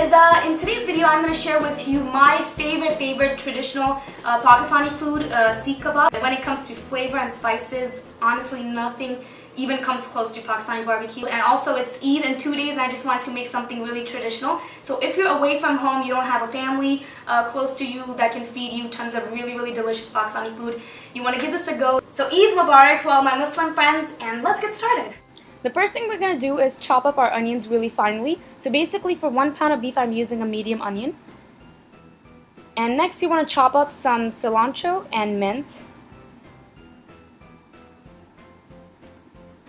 is in today's video I'm going to share with you my favorite traditional Pakistani food, Seekh kabab. When it comes to flavor and spices, honestly nothing even comes close to Pakistani barbecue. And also it's Eid in 2 days and I just wanted to make something really traditional. So if you're away from home, you don't have a family close to you that can feed you tons of really delicious Pakistani food, you want to give this a go. So Eid Mubarak to all my Muslim friends, and let's get started. The first thing we're going to do is chop up our onions really finely. So basically for 1 pound of beef I'm using a medium onion. And next you want to chop up some cilantro and mint.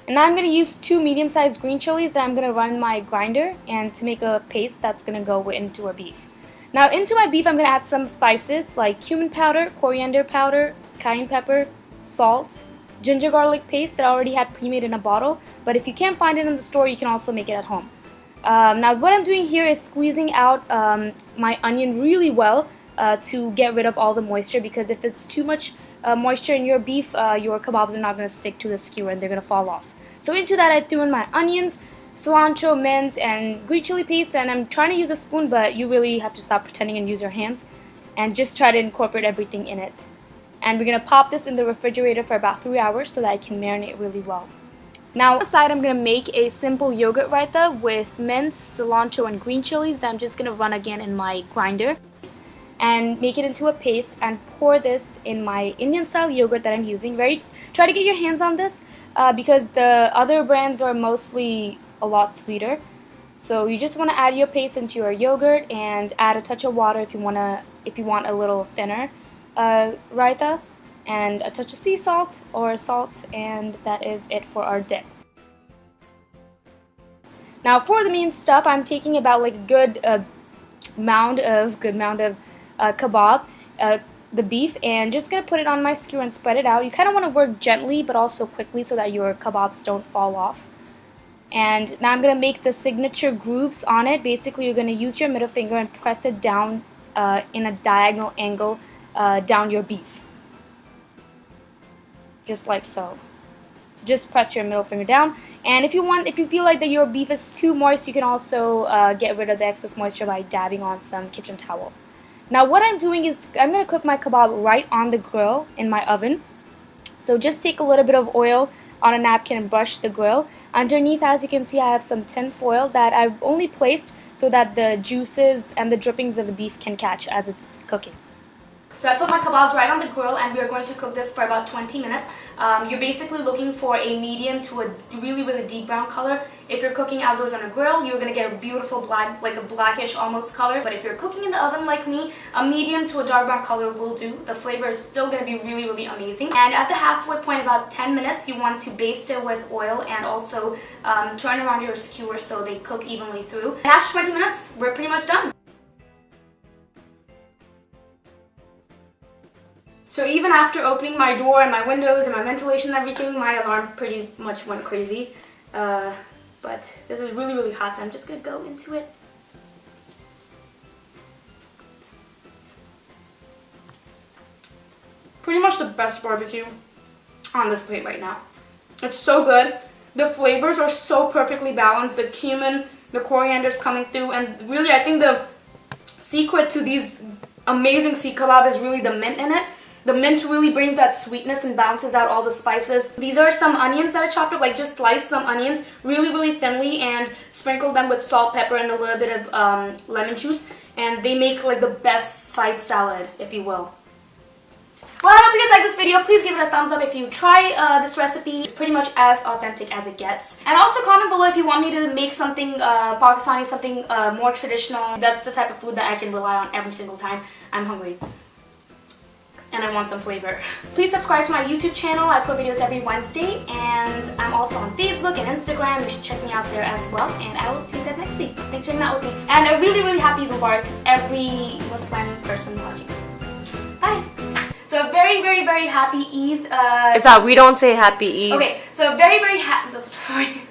And now I'm going to use 2 medium-sized green chilies that I'm going to run in my grinder and to make a paste that's going to go into our beef. Now into my beef I'm going to add some spices like cumin powder, coriander powder, cayenne pepper, salt, ginger garlic paste that I already had pre-made in a bottle, but if you can't find it in the store you can also make it at home. Now what I'm doing here is squeezing out my onion really well to get rid of all the moisture, because if it's too much moisture in your beef, your kebabs are not going to stick to the skewer and they're going to fall off. So into that I threw in my onions, cilantro, mint, and green chili paste, and I'm trying to use a spoon, but you really have to stop pretending and use your hands and just try to incorporate everything in it. And we're going to pop this in the refrigerator for about 3 hours so that it can marinate really well. Now on the side I'm going to make a simple yogurt raita with mint, cilantro, and green chilies that I'm just going to run again in my grinder and make it into a paste and pour this in my Indian style yogurt that I'm using. Try to get your hands on this because the other brands are mostly a lot sweeter. So you just want to add your paste into your yogurt and add a touch of water if you want a little thinner raita, and a touch of sea salt or salt, and that is it for our dip. Now for the main stuff, I'm taking about like a good mound of kebab, the beef, and just gonna put it on my skewer and spread it out. You kind of want to work gently but also quickly so that your kebabs don't fall off. And now I'm gonna make the signature grooves on it. Basically you're gonna use your middle finger and press it down in a diagonal angle down your beef, just like so. So just press your middle finger down, and if you feel like that your beef is too moist, you can also get rid of the excess moisture by dabbing on some kitchen towel. Now what I'm doing is I'm going to cook my kebab right on the grill in my oven. So just take a little bit of oil on a napkin and brush the grill. Underneath, as you can see, I have some tin foil that I've only placed so that the juices and the drippings of the beef can catch as it's cooking. So I put my kebabs right on the grill and we're going to cook this for about 20 minutes. You're basically looking for a medium to a really deep brown color. If you're cooking outdoors on a grill, you're going to get a beautiful black, like a blackish almost color. But if you're cooking in the oven like me, a medium to a dark brown color will do. The flavor is still going to be really amazing. And at the halfway point, about 10 minutes, you want to baste it with oil and also turn around your skewer so they cook evenly through. And after 20 minutes, we're pretty much done. So even after opening my door and my windows and my ventilation and everything, my alarm pretty much went crazy. But this is really hot, so I'm just going to go into it. Pretty much the best barbecue on this plate right now. It's so good. The flavors are so perfectly balanced. The cumin, the coriander is coming through, and really I think the secret to these amazing Seekh kebab is really the mint in it. The mint really brings that sweetness and balances out all the spices. These are some onions that I chopped up, like just sliced some onions really thinly and sprinkled them with salt, pepper, and a little bit of lemon juice. And they make like the best side salad, if you will. Well, I hope you guys like this video. Please give it a thumbs up if you try this recipe. It's pretty much as authentic as it gets. And also comment below if you want me to make something Pakistani, something more traditional. That's the type of food that I can rely on every single time I'm hungry and I want some flavor. Please subscribe to my YouTube channel. I upload videos every Wednesday, and I'm also on Facebook and Instagram. You should check me out there as well, and I will see you guys next week. Thanks for hanging out with me. And a really happy Mubarak to every Muslim person watching. Bye! So a very happy Eid. It's not, we don't say happy Eid. Okay, so very happy, sorry.